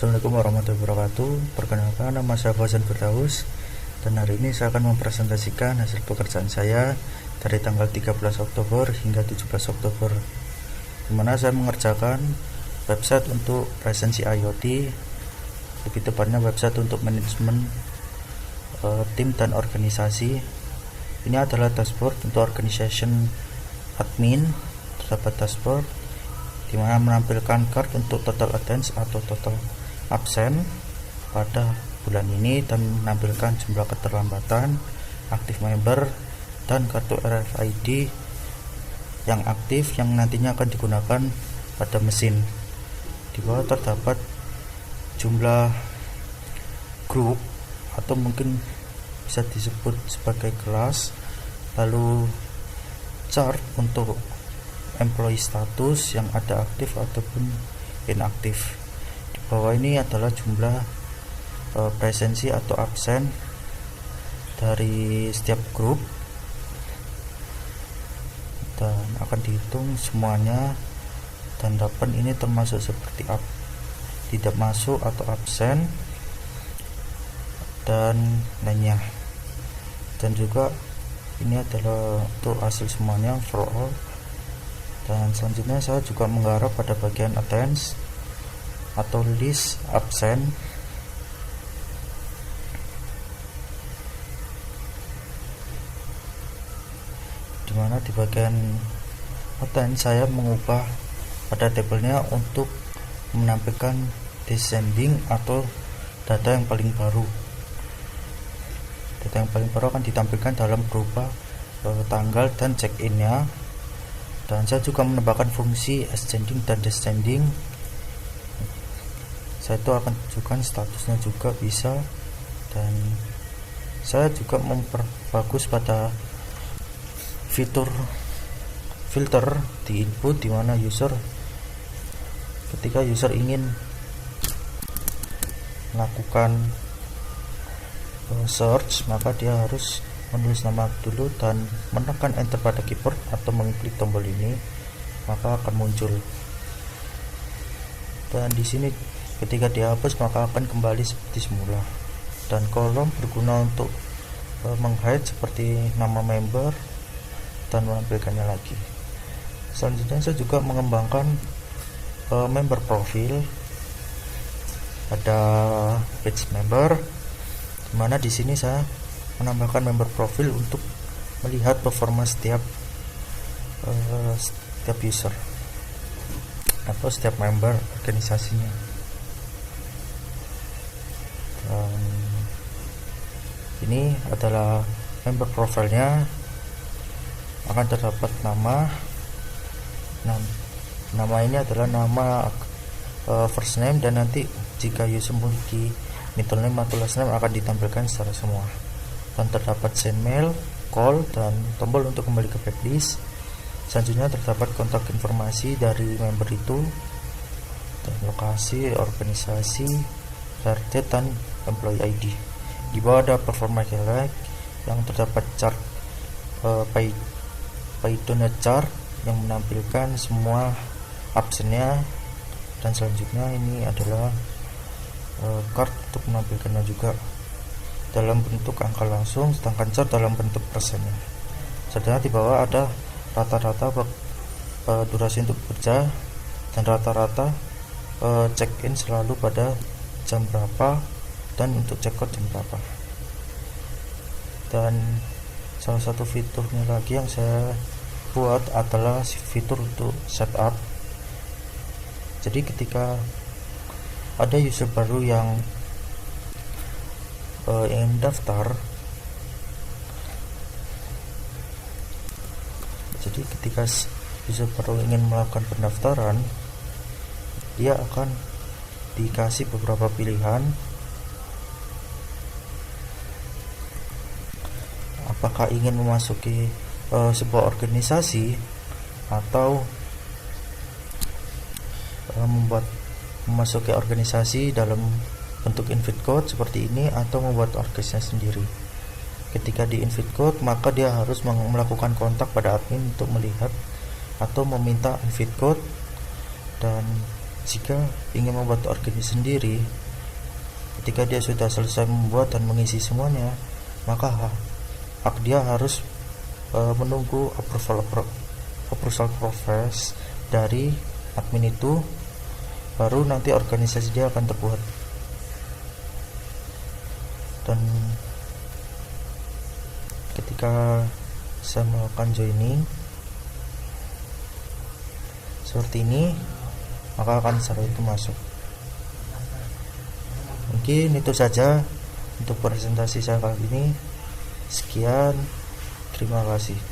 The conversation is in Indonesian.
Assalamualaikum warahmatullahi wabarakatuh. Perkenalkan, nama saya Fauzan Firdaus, dan hari ini saya akan mempresentasikan hasil pekerjaan saya dari tanggal 13 Oktober hingga 17 Oktober, di mana saya mengerjakan website untuk presensi IoT, lebih tepatnya website untuk manajemen tim dan organisasi. Ini adalah dashboard untuk organization admin. Terdapat dashboard di mana menampilkan card untuk total attendance atau total absen pada bulan ini, dan menampilkan jumlah keterlambatan, aktif member, dan kartu RFID yang aktif yang nantinya akan digunakan pada mesin. Di bawah terdapat jumlah grup atau mungkin bisa disebut sebagai kelas, lalu chart untuk employee status yang ada aktif ataupun inaktif. Di bawah ini adalah jumlah presensi atau absen dari setiap grup, dan akan dihitung semuanya, dan delapan ini termasuk seperti tidak masuk atau absen dan lainnya. Dan juga ini adalah untuk hasil semuanya for all. Dan selanjutnya saya juga menggarap pada bagian attendance atau list absen, dimana di bagian attendance saya mengubah pada tabelnya untuk menampilkan descending atau data yang paling baru. Data yang paling baru akan ditampilkan dalam berupa tanggal dan check-in-nya. Dan saya juga menambahkan fungsi ascending dan descending. Saya itu akan tunjukkan statusnya juga bisa, dan saya juga memperbagus pada fitur filter di input, di mana ketika user ingin melakukan search, maka dia harus menulis nama dulu dan menekan enter pada keyboard atau mengklik tombol ini, maka akan muncul. Dan di sini ketika dihapus maka akan kembali seperti semula. Dan kolom berguna untuk menghide seperti nama member dan menampilkannya lagi. Selanjutnya saya juga mengembangkan member profil. Ada page member, dimana di sini saya menambahkan member profil untuk melihat performa setiap user atau setiap member organisasinya. Dan ini adalah member profilnya, akan terdapat nama. Nama ini adalah nama first name, dan nanti jika user memiliki middle name atau last name akan ditampilkan secara semua. Dan terdapat send mail, call, dan tombol untuk kembali ke backlist. Selanjutnya terdapat kontak informasi dari member itu, dan lokasi, organisasi, start date, dan employee ID. Di bawah ada performa highlight yang terdapat chart Python chart yang menampilkan semua absennya. Dan selanjutnya ini adalah card untuk menampilkannya juga dalam bentuk angka langsung, sedangkan chart dalam bentuk persennya. Selanjutnya di bawah ada rata-rata durasi untuk bekerja dan rata-rata check-in selalu pada jam berapa, dan untuk check-out jam berapa. Dan salah satu fiturnya lagi yang saya buat adalah fitur untuk setup. Jadi ketika ada user baru yang ingin daftar, jadi ketika user baru ingin melakukan pendaftaran, dia akan dikasih beberapa pilihan, apakah ingin memasuki sebuah organisasi atau memasuki organisasi dalam bentuk invite code seperti ini, atau membuat organisasi sendiri. Ketika di invite code, maka dia harus melakukan kontak pada admin untuk melihat atau meminta invite code. Dan Jika ingin membuat organisasi sendiri, ketika dia sudah selesai membuat dan mengisi semuanya, maka dia harus menunggu approval process dari admin itu, baru nanti organisasi dia akan terbuat. Dan ketika saya melakukan joining seperti ini, maka akan server itu masuk. Mungkin itu saja untuk presentasi saya kali ini. Sekian, terima kasih.